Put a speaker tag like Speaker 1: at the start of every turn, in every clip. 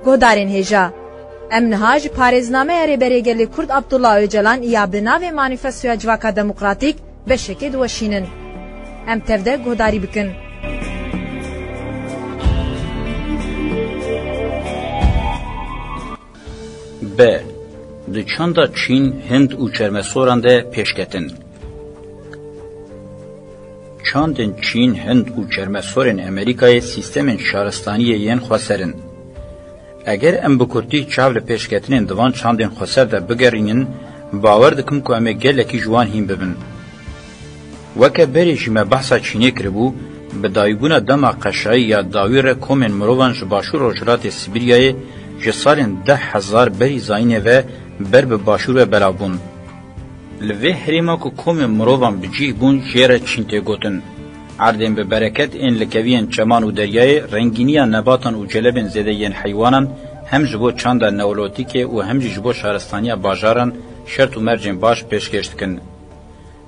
Speaker 1: گهدارین هیجا. ام نهاج پارێزنامه رێبەرێگەلی کورد عەبدوڵڵا ئۆجەلان یا بناوێ مانیفەستۆیا جواکە دەموکراتیک بەشێکێ دووەشینن. ام تەودە گهداری بکن.
Speaker 2: ب. د çanda Çîn, Hind û Çermesoran de pêşketin. Çandên Çîn, Hind û Çermesorên Amerîkayê sîstemên şaristaniyê yên xweserin. Eger em bi kurtî çav li pêşketinên divan çandên xweser de bigerînin, bawer dikim ku em ê gelekî ji wan hîn bibin. Weke berê jî me behsa Çînê kiribû, bi dayîbûna dema qeşayî ya dawî re komên mirovan ji başûr Rojhilatê Sibîryayê ji salên 10,000 berî zayînê ve ber bi başûr ve belav bûn. Li vê herêma ku komên mirovan bi cih bûn jê re Çîn tê gotin. Erdên bi bereket ên likeviyên çeman û deryayê, rengîniya nebatan û celebên zêde yên heywanan hem ji bo çanda neolotîkê û hem jî ji bo şaristaniya bajaran şert û mercên baş pêşkêş dikin.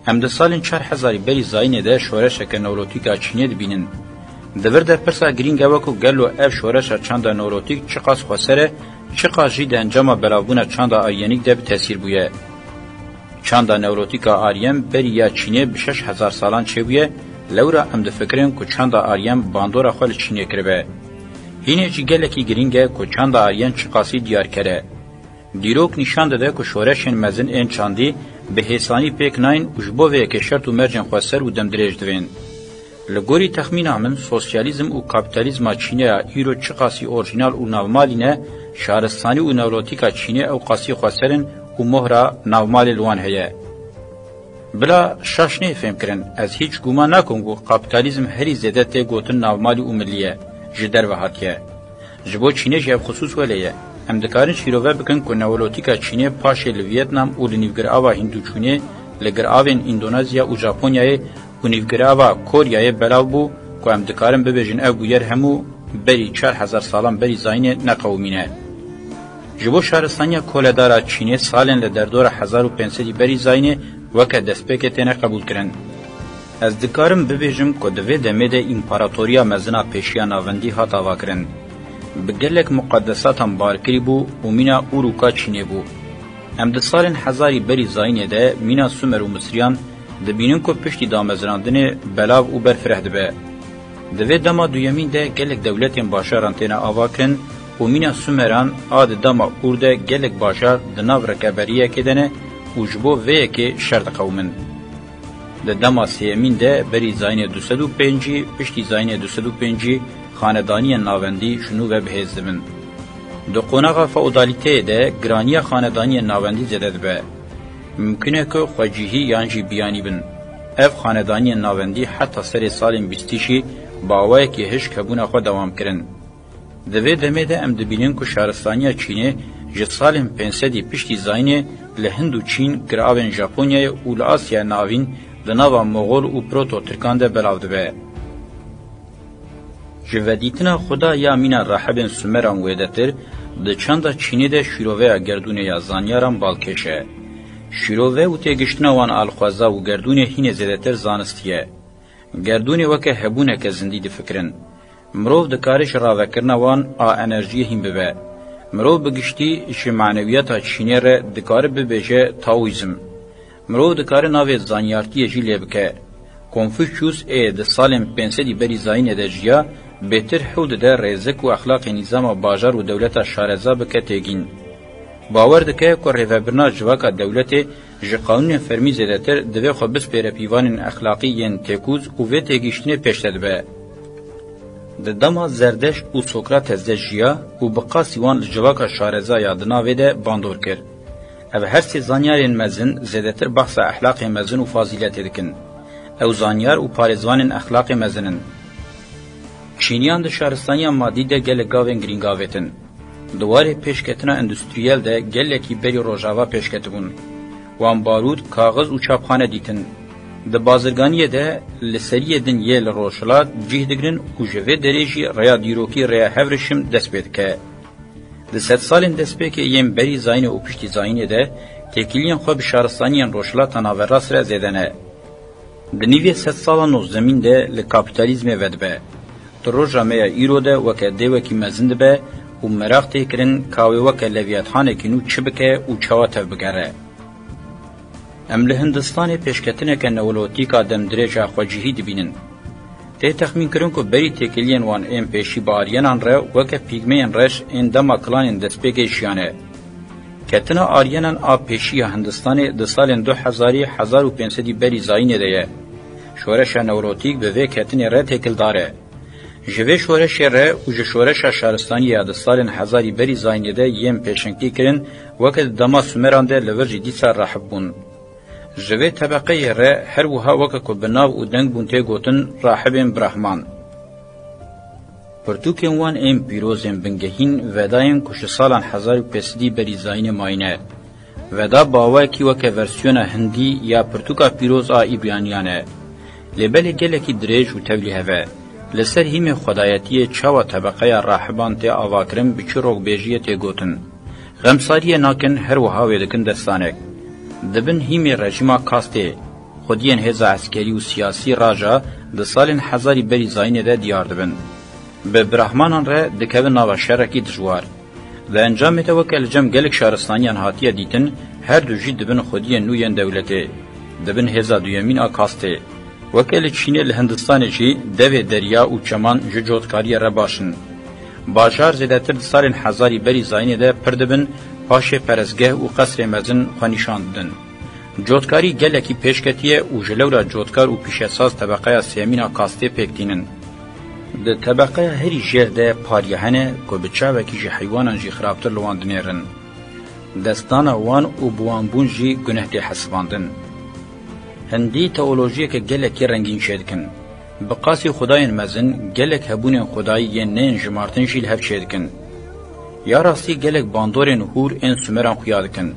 Speaker 2: Em di salên 4,000 berî zayînê de şoreşeke neolotîka Çînê dibînin. Di vir de pirsa girîng e ku gelo ev şoreşa çanda neolotîk çi qas xweser e, çi qas jî di encama belavbûna çanda aryenîk de bi tesîr bûye. Çanda neolotîka aryen berî ya Çînê bi 6,000 salan çêbûye, lewra em difikirin ku çanda aryen bandora xwe li Çînê kiribe. Hînê jî gelekî girîng e ku çanda aryen çi qasî diyar kere. Dîrok nîşan dide ku şoreşên mezin ên çandî bi hêsanî pêk nayên û ji bo vê yekê şert û mercên xweser û demdirêj divên. Li gorî texmîna min, sosyalizm û kapitalizma Çînê ya îro çi qasî orjînal û navmalî ne, şaristanî û neolotîka Çînê ew qasî xweserin û mohra navmalê li wan heye. Bila şaşnê fêm kirin, ez hiç guman nakim ku kapitalizm herî zêde tê gotin navmalî û millî ye, ji derve hatiye. Ji bo Çînê jî ev xusûs wele ye. Em dikarin şîrove bikin ku neolotîka Çînê paşê li Vietnam û li nîvgirava Hindûçûnê, li giravên Îndonezya û Japonyayê û nîvgirava Koryayê belav bû ku em dikarin bibêjin ev bûyer hemû berî 4,000 salan berî zayînê neqewimîne. Ji bo şaristaniya koledara Çînê salên li derdora 1500 berî zayînê weke destpêkê têne qebûl kirin. Ez dikarim bibêjim ku di vê demê de împaratoriya mezina pêşiya navendî hat avakirin. Bi gelek muqeddesatan barkirî bû û mîna Urûka Çînê bû. Em di salên hezarî berî zayînê de mîna Sumer û Misriyan dibînin ku piştî damezrandinê belav û berfireh dibe. Di vê dema duyemîn de gelek dewletên bajaran têne avakirin û mîna Sumeran a di dema Ûr de gelek bajar di nav rekeberiyekê de ne û ji bo vê yekê şer diqewmin. Di dema sêyemîn de berî zayînê 205, piştî zayînê 205 xanedaniyên navendî şûnû ve bihêz dibin. Di qonaxa feodalîteyê de giraniya xanedaniyên navendî zêde dibe. Mümkün e ku xwecihî yan jî biyanî bin. Ev xanedaniyên navendî heta serê salên bîstîşî bawayekî hişk hebûna xwe dewam kirin. Di vê demê de em dibînin ku şaristaniya Çînê ji salên 500 piştî zayînê li Hind û Çîn giravên Japonyayê û li Asyaya navîn di nava Moğol û Proto-Tirkan de belav dibe. Ji vedîtina xuda ya mîna rahibên Sumeran wêdetir, di çanda Çînê de şîroveya gerdûnê ya zanyaran balkêş e. Şîrove û têgiştina wan alxweza û gerdûnê hînê zêdetir zanistî ye. Gerdûnê weke hebûneke zindî difikirin. Mirov dikare ji ravekirina wan a enerjiyê hîn bibe. Mirov bi giştî ji maneviyata Çînê re dikare bibêje Taoîzm. Mirov dikare navê zanyartiyê jî lê bike. Konfüçyûs ê di salên 500 berî zayînê de jiya, bêtir hew dide rêzik û exlaqê nîzama bajar û dewleta şareza bike têgîn. Bawer dike ku rêvebirina civaka dewletê ji qanûnên fermî zêdetir divê xwe bispêre pîvanên exlaqî yên têkûz û vê têgîştinê pêş de dibe. Di dema Zerdeş û Sokrates de jiya û bi qasî wan li civaka şareza ya di navê de bandor kir. Ev her sê zanyarên mezin zêdetir behsa exlaqê mezin û fazîletê dikin. Ew zanyar û parêzvanên exlaqê mezinin. Çîniyan di şaristaniya madî de gelek gavên girîngavêtin. Di warê pêşketina endüstriyel de gelekî berî rojava pêşketibûn. Wan barûd, kaxiz û çapxane dîtin. Di bazirganiyê de li seriyê din yê li rojhilat cih digirin û ji vê derê jî rêya dîrokî rêya hevrişim dest pê dike. Di sed salên destpêkê yên berî zayînê û piştî zayînê de têkiliyên xwe bi şaristaniyên rojhilata naverast re zêde ne. Di nîvê sed sala nozemîn de li kapitalizmê vedibe. Di roja me ya îro de weke dêwekî mezin dibe و مراق تکرن کاوی وک لویتخانه کنو چه بکه و چواتو بگره. ام له هندستان پیشکتنه که نولوتیکا دم درجه خواجهی دبینن. ته تخمین کرن که بری تکلین وان ام پیشی باریانان را وک پیگمین رش این دما کلانین دسپیگه شیانه. کتنا آریانان آب پیشی هندستان ده سال 1500 بری زاینه ده. شورش نولوتیک به وی کتنی را تکل داره. جوه شورش را و شورش شهرستانی ده سال 1000 بری زاینه ده یم پیشنگی کرن وک دما سومران ده لورجی دیسا راحب بون. جوه طبقه را هر وها وکا که بناو و دنگ بونته گوتن راحبین برحمان. پرتوکین وان این پیروزین بنگهین وداین کش سالان 1500 بری زاین ماینه. ودا باوه کی وکا ورسیون هندی یا پرتوکا پیروز آئی بیانیانه. لبل گلکی دریج و تولیه و. لسر هیم خدایتی چاوا طبقه راحبان تی آواکرم بچی روگ بیجیه تی گوتن. غمساری ناکن هر وها ویدکن دستانک. دبن هیمی رژیما کاسته خودین هزا عسکری و سیاسی راجا ده سالین 1000 بری زاینه ده دیار دبن. به برحمانان را دکوه ناو شرکی دجوار. ده انجام توکل جم گلک شهرستانیان هاتیه دیتن هر دو جی دبن خودین نوین دولته. دبن هزا دویمین آکاسته. وکل چینه لهندستان جی دوی دریا و چمان جوجودکاری را باشن. باجار زیدتر ده سالین 1000 بری زاینه ده پردبن پاشه پرزگه و قصر مزن خانیشاندن. جوتکاری گلکی پیشکتیه و جلورا جوتکار و پیشساز طبقه سیمین کاسته پیکتینن. ده طبقه هری جیر ده پاریهنه که بچاوه که جی حیوانان جی خرابتر لواندنیرن. دستان وان و بوانبون جی گنه ده حسباندن. هندی تئولوژیه که گلکی رنگین شدکن. بقاسی خداین مزن گلک هبون خدایی ین نین جمارتن جیل هف شدکن. یا راستی گلک باندورن هور این سومران خویادکن.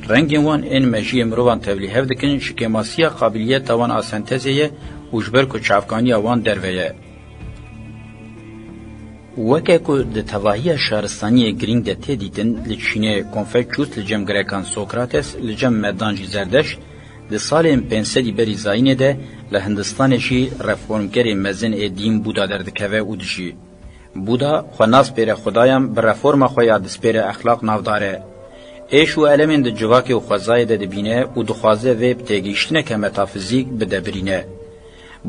Speaker 2: رنگین وان این مجی امروان تبلیه دکن شکماسیا قابلیت توان آسنتزیه وجبر کو چافکانی وان درویه. وکه کو د تواهی شهرستانی گرینگ ده تدیدن لچینه کنفوچیوس لجم گریکان سوکراتس لجم مدانجی زردش د سال 500 بری زاینه ده لهندستان شی رفورمگری مزن ادیم بودا دردکوه اودشی. بودا خناس پیر خدایم بر رفورم خویا دس پیر اخلاق نافداره. ایش و علمین د جواکی و خوازای ده دبینه و دخوازه ویب تیگیشتنه که متافیزیک بدبرینه.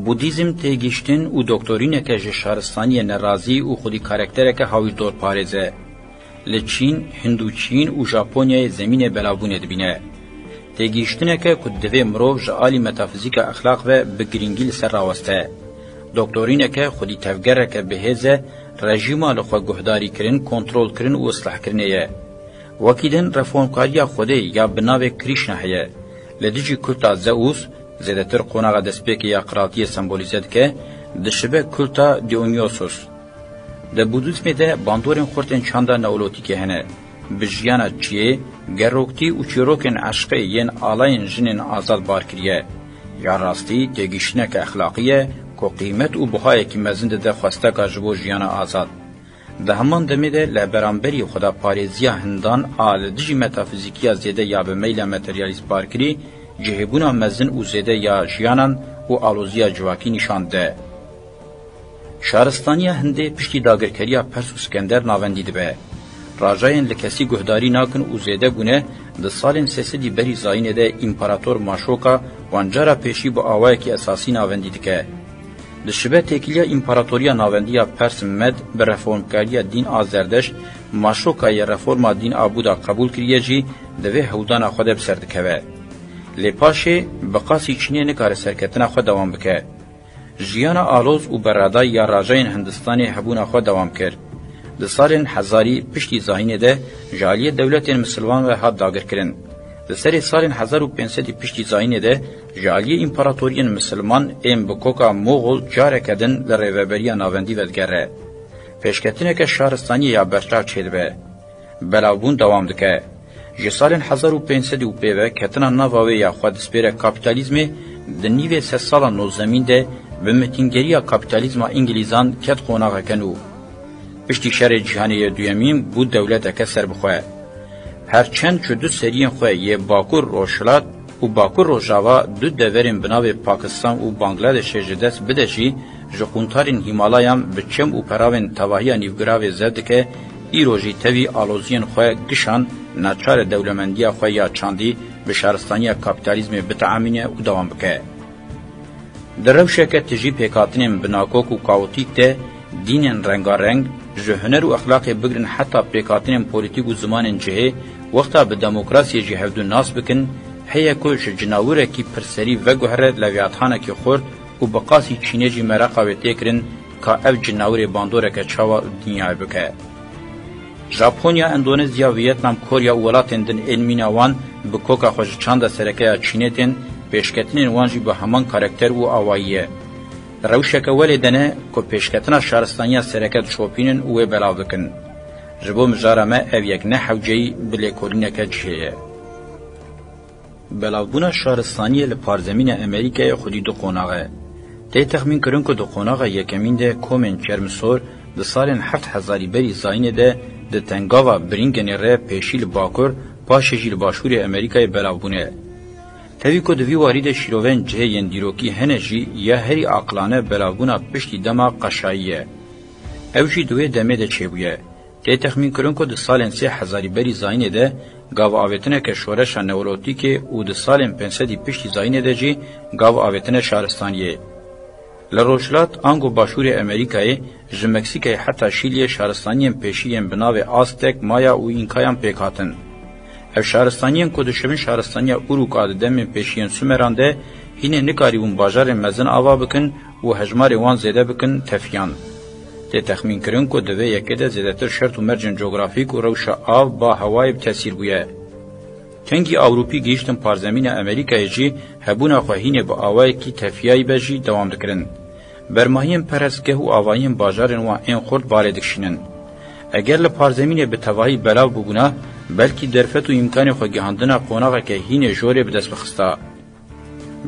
Speaker 2: بودیزم تیگیشتن و دکتورینه که شهرستانی نرازی و خودی کارکتره که هاوی دور پارزه. لچین، هندوچین و ژاپونیای زمین بلاوونه دبینه. تیگیشتنه که کدوه مروف جعالی متافیزیک اخلاق و بگرینگیل سر راوسته. دکتورینه که خودی تفگره که بهزه رژیما لخوا گهداری کرن، کنترول کرن و اصلاح کرنه. وکیدن رفورمکاری خوده یا بناو کریشنه هیه. لدیجی کلتا زئوس زیدتر قوناغ دسپیک یا قراتی سمبولیزد که دشبه کلتا دیونیوسوس. ده بودیزم ده باندورن خورتن چاندا نولوتیکه هنه. بجیانا چیه گروکتی و چیروکن عشقه ین آلاین جنین آزاد بار کریه. یا راستی تیگیشنه که اخلاقیه که قیمت و بهای که مزند ده خواسته که جبو جیانا آزاد. ده همان دمی ده لبرانبری خدا پاریزیا هندان آل دیجی متافیزیکیا زیده یا به میل متریالیست بار کری جهبونا مزن و زیده یا جیانان و آلوزیا جواکی نشان ده. شهرستانی هنده پشتی داگرکریا پرس و سکندر ناوندی ده به. راجاین لکسی گهداری ناکن و زیده گونه ده سالین 300 بری زاینه ده امپراتور ماشوکا وانجارا پیشی با آوائه که اساسی ناوندی ده که. ده شبه تکیلیا امپراتوریا ناوندیا پرس مد به رفورمکاری دین آزردش ماشوکا یا رفورما دین آبودا قبول کریه جی دوه هودانا خود بسرد که. لپاشه بقاسی چینه نکار سرکتنا خود دوام بکه. جیانا آلوز و برادای یا راجاین هندستانی هبونا خود دوام کرد. ده سالین هزاری پشتی زاینه ده جالی دولت مسلمان و حد داگر کرن. ده سری سالین 1500 پشتی زاینه ده جالی امپراتوری مسلمان ام بکوکا موغل جاره کدن لریوبریا ناوندی ودگره. پیشکتنه که شهرستانی یا برچاو چید به. بلاوبون دوام دکه. جسالین 1500 و پیوه کتنا نواوی یا خود سپیر کپیتالیزمی ده نیوه 3 سالا نوزمین ده به متینگریا کپیتالیزم انگلیزان کت قوناغ کنو. پشتی شهر جهانی دویمین بود دولت که سر بخواه. هرچند که دو سریین خواه یه باکور روشلات و باکور روشاوا دو دورین بناو پاکستان و بانگلادش جدست بدشی جخونتارین هیمالایام بچم و پراوین تواهی نیوگراو زد که ایروژی تاوی آلوزین خواه گشان ناچار دولمندی خواه یا چاندی به شهرستانی کپیتالیزم بتعامینه و دوام بکه. در روشه که تجی پیکاتنین بناکوک و کاوتیک ده دینن رنگارنگ جهنر و اخلاق بگرن حتی پیکاتنین پولیتیک و زمان جهه وقتا به دموکراسی جهودو ناس بکن هیا کوش جناوره کی پرسری و گوهره لویاتخانه کی خورد و بقاسی چینه جی مرقه و تکرن که اف جناوره باندوره که چاوا دنیا بکه. ژاپنیا، اندونزیا، ویتنام، کوریا و ولاتن دن علمینه وان به کوکا خوش چانده سرکه چینه تن پیشکتنین وانجی به همان کارکتر و آوائیه. روشک ولی دنه که پیشکتنا شهرستانی سرکت شوپینن و بلاو دکن. جبو مجارمه او یک نحوجهی بلیکولینه که جهیه. بلاوبونا شهرستانی لپارزمین امریکای خودی دو قوناغه. تی تخمین کرن که دو قوناغه یکمین ده کومن چرمسور ده سالن 7000 بری زاینه ده تنگاوا برینگن ره پیشیل باکور پاشجیل باشور امریکای بلاوبونه. تاوی که دوی وارد شیروین جه یندیروکی هنجی یا هری عقلانه بلاوبونا پشتی دما قشاییه. اوشی دوی دمه ده چه بویه. تی تخمین کرن که ده سالن 3000 بری زاینه ده گاو آویتنه که شورش نولوتیکه و ده سالن 500 پشتی زاینه ده جی گاو آویتنه شهرستانیه. لروشلات آنگو باشور امریکای جو مکسیکای حتی شیلی شهرستانیان پیشیان بناو آزتک مایا و اینکایان پیکاتن. او شهرستانیان که دشمن شهرستانیا اروکا دمین پیشیان سومرانده هینه نکاری اون باجار مزن آوا بکن و هجمار وان زیده بکن تفیان. تی تخمین کرن که دوه یکی ده زیده تر شرط و مرجن جغرافیک و روش آو با هوای بتاثیر بویه. کنگی اوروپی گیشتن پارزمین امریکای جی هبونا خواهین با آوای کی تفیایی بجی دوام دکرن. برماهیم پرسگه و آواییم باجارن و این خورد واردکشینن. اگر لپارزمین به تواهی بلاو ببونا بلکی درفت و امکان خو گهاندنا قوناغه که هین جوری به دست بخستا.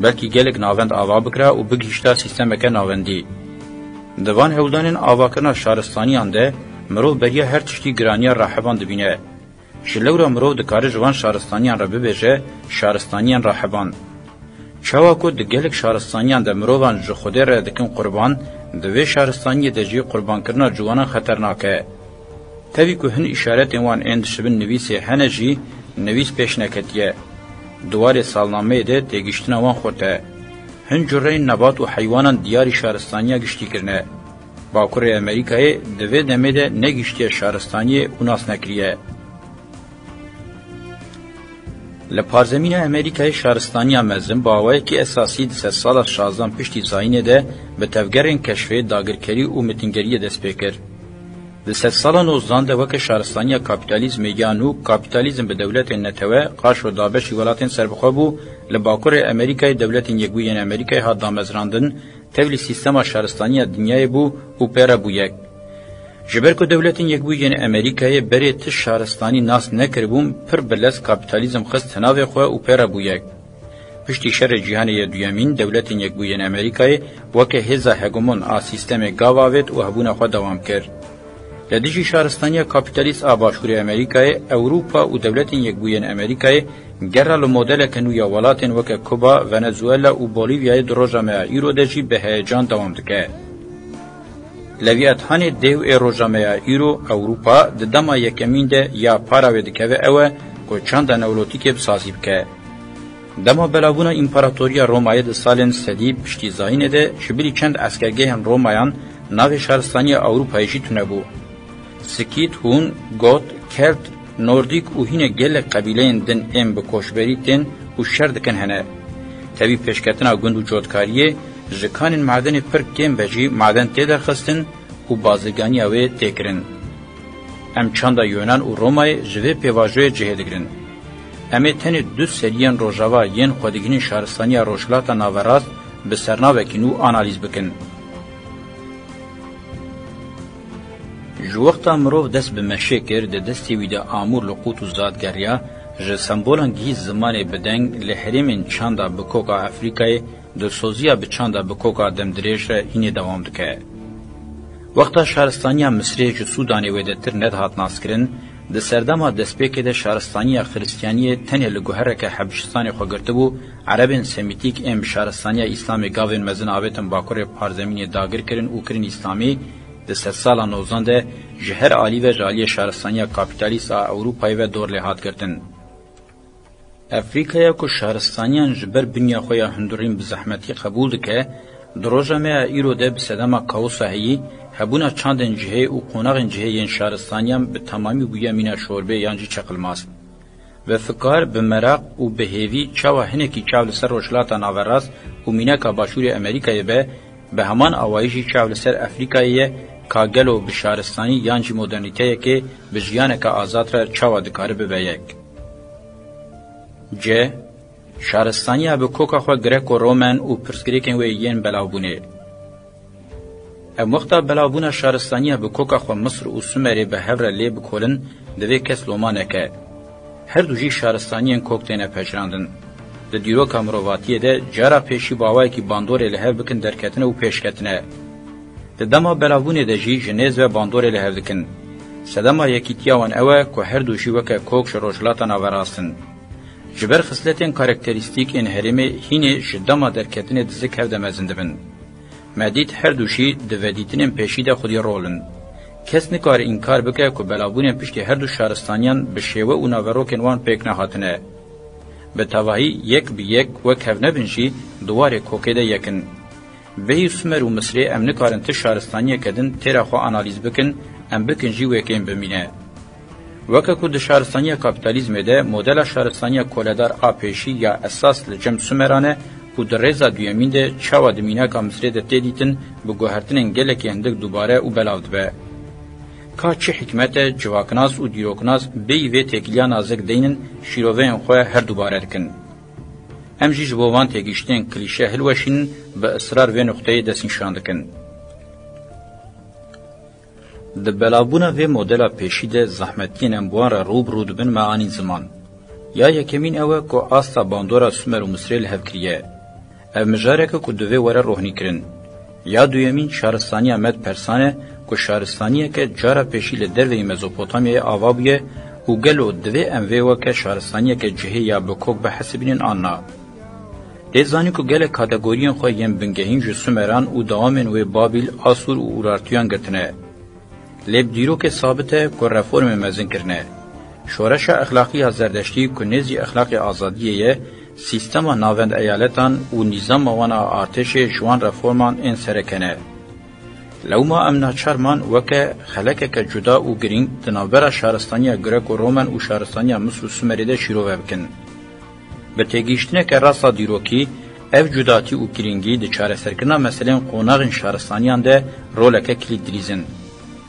Speaker 2: بلکی گلک ناوند آوا بکرا و بگیشتا سیستم که ناوندی. دوان هولدانین آوا کرنا شهرستانیان ده مرو بریا هر تشتی گرانیا راحبان دبینه. شلورا مرو دکار جوان شهرستانیان را ببیجه شهرستانیان راحبان. چاوا کو د گلک شهرستانیان د مروان جو خوده را دکن قربان دوی شهرستانی د جی قربان کرنا جوانا خطرناکه. تاوی که هن اشارت وان اند شبن نویس هنجی نویس پیش نکتیه. دوار سالنامه ده تیگشتنا وان خورده. هن جره نبات و حیوانان دیاری شهرستانیا گشتی کرنه. باکور امریکای دوی دمه ده نگشتی شهرستانی اوناس نکریه. لپارزمین امریکای شهرستانی مزم با آوایی که اساسی دست سال 16 پشتی زاینه ده به تفگرین کشفه داگرکری و متنگری دست بکر. دست سال 19 ده وک شهرستانی کپیتالیزم یا نو کپیتالیزم به دولت نتوه قاش و دابش ولاتین سربخوا بو لباکور امریکای دولت یگوین امریکای ها دامزراندن تولی سیستم شهرستانی دنیای بو و پیره بو یک. جبر که دولت یگوین امریکای بری تش شهرستانی ناس نکربون پر بلس کپیتالیزم خست تناوی خواه و پیره بو یک. پشتی شر جهانی دویمین دولت یگوین امریکای وک هزا هگمون آ سیستم گاواوید و هبون خواه دوام کرد. لدیجی شهرستانی کپیتالیست آباشوری امریکای اوروپا و دولت یگوین امریکای گرال مدل کنویا ولاتن وک کوبا، ونزوئلا و بولیویا دروجامه ایرو دجی به هیجان دوام دکه. لویاتخانه دیو ایروجامه ایرو اوروپا د دما یکمین ده یا پاراوی دکوه اوه که چند نولوتیک بسازی بکه. دما بلاونا امپراتوریا رومای د سالن سدی پشتی زاینه ده شبیلی چند اسکرگه هم رومایان ناو شهرستانی اوروپایشی تونه بو. سکیت هون، گوت، کرد، نوردیک و هین گل قبیلین دن ام به کوشبری تن و شردکن هنه. تبی پیشکتنا گند و جودکاریه جکانین معدن پر کم بجی معدن تیدر خستن و بازرگانی اوه تکرن. ام چاندا یونان و رومای جوه پیواجوه جهدگرن. امه تن دو سریان روژاوا ین خودگین شهرستانی روشلاتا ناوراست به سرناوکینو آنالیز بکن. جو وقتا مروف دست به مشه کرد دستی ویده آمور لقوت و زادگریا جه سمبولان گیز زمان بدنگ لحرمین چاندا بکوکا افریقای دو سوزیا به چاندا بکوکا دمدریش را اینی دوام دکه. وقتا شهرستانیا مصری جو سودانی ویده تر ندهات ناس کرن ده سردما دسپیک ده شهرستانیا خریستیانی تنه لگوهره که حبشستانی خوگرده بو عربین سمیتیک ام شهرستانیا اسلامی گاوین مزن آویتن باکور پارزمین داگر کرن او کرن اسلامی ده 3 سالا نوزانده جهر عالی و جالی شهرستانی کاپیتالیست اوروپای و دور لحاظ کردن. افریقای کو شهرستانیان جبر بنیا خویا هندورین بزحمتی قبول دکه دروجمه ایرو ده بسدما کاوساهی هبونا چاندن جهه او قوناغن جهه ین شهرستانیان به تمامی بویا مینا شوربه یانجی چقلماس و فکر به مراق و به هیوی چاوا هنکی چاول سر روشلاتا ناوراس و مینا کا باشور امریکای به همان اوایجی چاول سر افریقای کاگلو به شهرستانی یانجی مدرنیته که به جیانه کا آزاد را چاوا دکاره به یک ج شهرستانی به کوکا خو گریکو رومن او پرسکریکن و یین بلاوبونه ام وقت بلاوبونه شهرستانی به کوکا خو مصر او سومری به هور لی بکولن دوی کس لومانه که هر دوجی شهرستانیان کوکتنه پشراندن د دیرو کامرواتیه ده جارا پیشی باوای کی باندور له بکن درکتنه او پیشکتنه د دما بلاوبونه د جی جنیز و باندور له بکن سدما یکیتیاون اوه کو هر دوجی وک کوک شروجلاتا ناوراستن جبر خصلتین کاراکتریستیک این هرمه هینه شدما درکتنه دزک هفده مزندبن. مدید هر دوشی دویدیتنین پیشی ده خودی رولن. کس نکار انکار بکه که بلابونین پشتی هر دو شهرستانیان به شیوه و ناوروکن وان پیک نهاتنه. به تواهی یک بی یک و کفنه بنشی دوار کوکه ده یکن. به سمر و مصری ام نکارن تی شهرستانیه کدن تیرا خو انالیز بکن ام بکن جی وکین بمینه. وکه کو د شهرستانی کاپیتالیزم ده مدل شهرستانی کولدار آپیشی یا اساس لجم سومرانه کو د رضا دویمین ده چاوا د مینا کامسری ده تدیتن بو گوهرتن گلک هندک دوباره او بلاود به کا چه حکمت جواکناز او دیروکناز بی و تکلیا نازک دینن شیروین خو هر دوباره دکن ام جی جوان تگیشتن کلیشه هلوشین به اصرار و نقطه دسین شاندکن د بلابونه و مدل پیشیده زحمتین امبوان را روبرو دبن معانی زمان. یا یکمین اوه که آستا باندورا سومر و مصری لحف کریه. او مجاره که دوه وره روحنی کرن. یا دویمین شهرستانی امد پرسانه که شهرستانیه که جارا پیشی لدروی مزوپوتامیه آوابیه و گلو دوه اموه که شهرستانیه که جهه یا بکوک به حسبینین آننا. دیزانی که گل کاتگورین خواه یم بنگهین جو سومران و دوامن و بابل آسور و اورارتیان گتنه. لب دیرو که ثابته که رفورم مزن کرنه. شورش اخلاقی زردشتی که نزی اخلاق آزادیه سیستم ناوند ایالتان و نظام وانا آرتش جوان رفورمان این سرکنه. لو ما امنا چرمان وکه خلقه که جدا و گرینگ تنابر شهرستانی گرک و رومن و شهرستانی مصر و سومریده شیرو بکن. به تگیشتنه که راستا دیروکی اف جداتی و گرینگی ده چاره سرکنا مثلا قوناغن شهرستانیان ده رولکه کلید دریزن.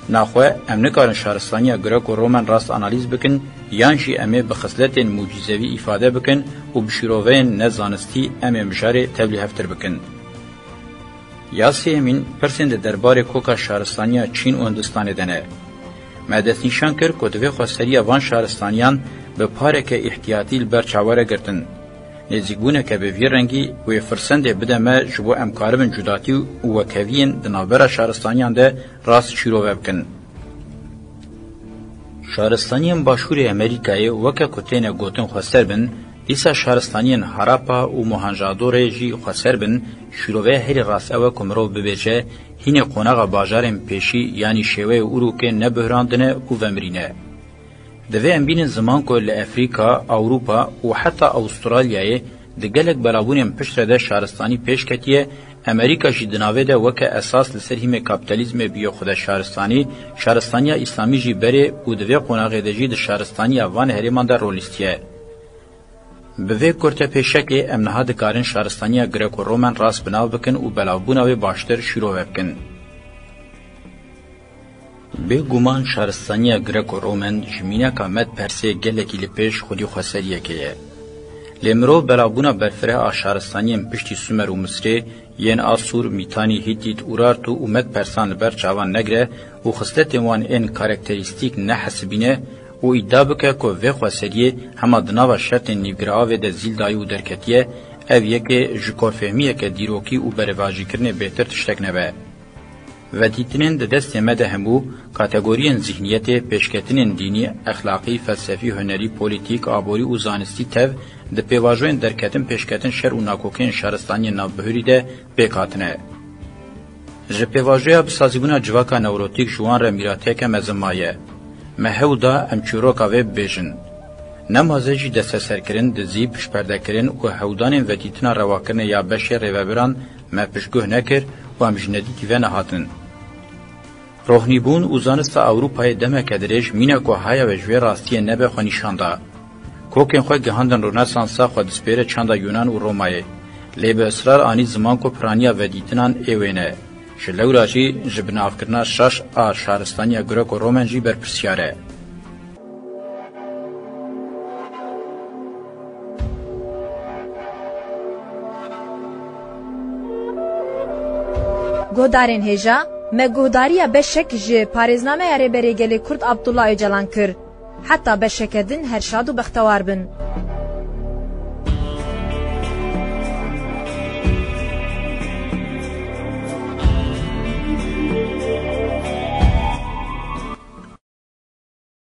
Speaker 2: ناخواه ام نکارن شهرستانی گرک و رومن راست انالیز بکن یانشی امه بخصلت موجزوی افاده بکن و بشیروین نزانستی امه مجاره تبلیغ هفتر بکن. یا سیمین پرسند دربار کوکا شهرستانی چین و هندستان دنه. مدت نشان کرد که دوی خواستری وان شهرستانیان به پارک احتیاطی البرچاوره گرتن. نزیگونه که به ویرنگی و فرسند بدمه جبو امکاربن جداتی و وکوین دنابر شهرستانیان ده راست شیرو بکن. شهرستانیان باشور امریکای وکه کتین گوتن خسر بن دیسا شهرستانیان هراپا و موهنجادور جی خسر بن شیروه هر راست او کمرو ببیجه هین قوناغ باجارم پیشی یعنی شوه اوروکه نبهراندنه و ومرینه. دوی امبین زمان که لأفریقا، اوروپا و حتی استرالیای دگلک بلابونیم پشت ده شهرستانی پیش کتیه امریکا جی دناوه ده وکه اساس لسر هیم کابیتالیزم بیو خود شهرستانی اسلامی جی بره و دوی قوناغ ده جی ده شهرستانی وان هریمان ده رولیستیه. بوی کرته پیشک امنها دکارن شهرستانی گریک و رومن راست بناو بکن و بلابوناوی باشتر شروع بکن. به گمان شهرستانی گریک و رومن جمینه کامت پرسه گلکی لپیش خودی خسریه که لمرو بلابونا برفره شهرستانی پشتی سومر و مصری ین آسور میتانی هیتیت اورارتو اومد پرسان لبر چاوان نگره و خصلت وان این کارکتریستیک نحسبینه و ادعا بکه که وی خسریه همه دناو شرط نیوگراوه ده زیل دایو درکتیه او یکی جکار فهمیه که دیروکی و برواجی کرنه بهتر تشتک نبه. و دیتنین ده دست مده همو کاتگورین ذهنیت پیشکتنین دینی، اخلاقی، فلسفی، هنری، پولیتیک، آبوری و زانستی تف ده پیواجوین درکتن پیشکتن شر و ناکوکین شهرستانی نابهوری ده پیکاتنه. جپیواژیا بسازیبونا جواکا نوروتیک جوان را میراتیک مزمایه. مهودا امچوروکا و بیجن. نمازه جی دسته سرکرین دزی پشپرده کرین و هودان وطیتنا رواکرن یا بشه ریوابران ما پشگوه نکر و امجندی تیوه نهاتن. روحنی بون و زانست اوروپای دمک درش مینا که های و جوی راستی نبه خونیشانده. کوکن خواه گهاندن رونسانسا خواه دسپیره چند یونان و رومایه. لی به اصرار آنی زمان کو پرانیا و دیتنان ایوینه. شلو راجی جبناف کرنا شش شهرستانی گرک و رومن جی برپرسیاره.
Speaker 1: گودارین هجا me guhdariya beşek ji parêzname erê berêgelê Kurd Abdullah Öcalan kir. Heta beşekedin herşad û bextewar bin.